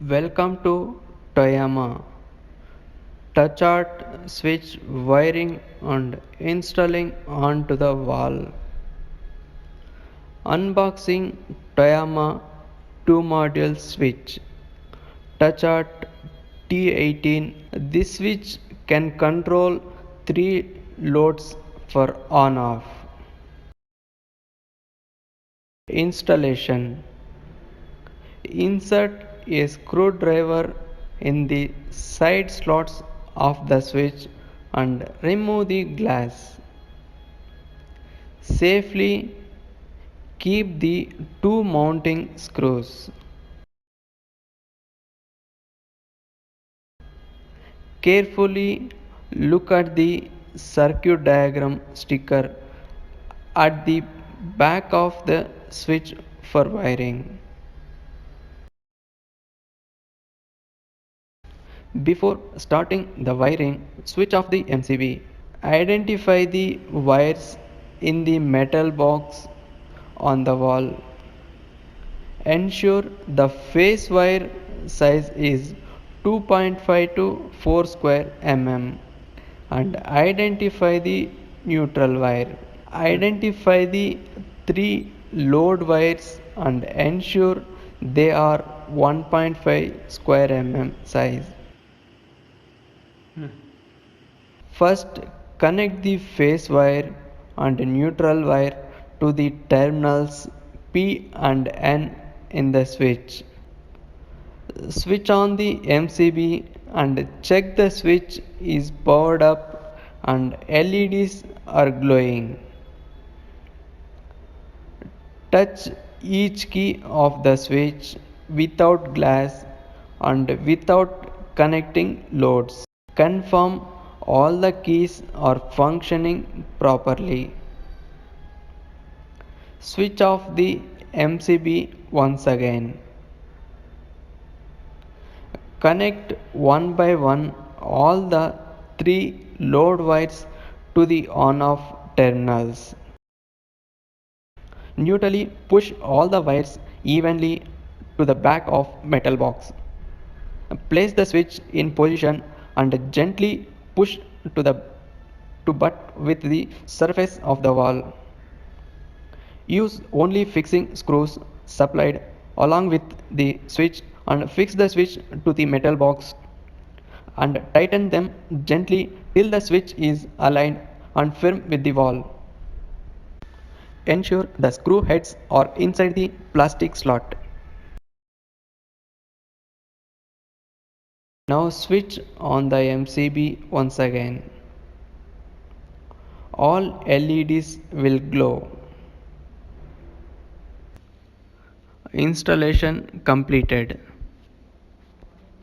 Welcome to Toyama. Touch art switch wiring and installing onto the wall. Unboxing Toyama 2 module switch. Touch art T18. This switch can control 3 loads for on off. Installation. Insert a screwdriver in the side slots of the switch and remove the glass. Safely keep the two mounting screws. Carefully look at the circuit diagram sticker at the back of the switch for wiring. Before starting the wiring, switch off the MCB. Identify the wires in the metal box on the wall. Ensure the face wire size is 2.5 to 4 square mm and identify the neutral wire. Identify the 3 load wires and ensure they are 1.5 square mm size. First, connect the face wire and neutral wire to the terminals P and N in the switch. Switch on the MCB and check the switch is powered up and LEDs are glowing. Touch each key of the switch without glass and without connecting loads. Confirm all the keys are functioning properly. Switch off the MCB once again. Connect one by one all the 3 load wires to the on-off terminals. Neutrally push all the wires evenly to the back of metal box. Place the switch in position and gently push to butt with the surface of the wall. Use only fixing screws supplied along with the switch and fix the switch to the metal box and tighten them gently till the switch is aligned and firm with the wall. Ensure the screw heads are inside the plastic slot. Now switch on the MCB once again. All LEDs will glow. Installation completed.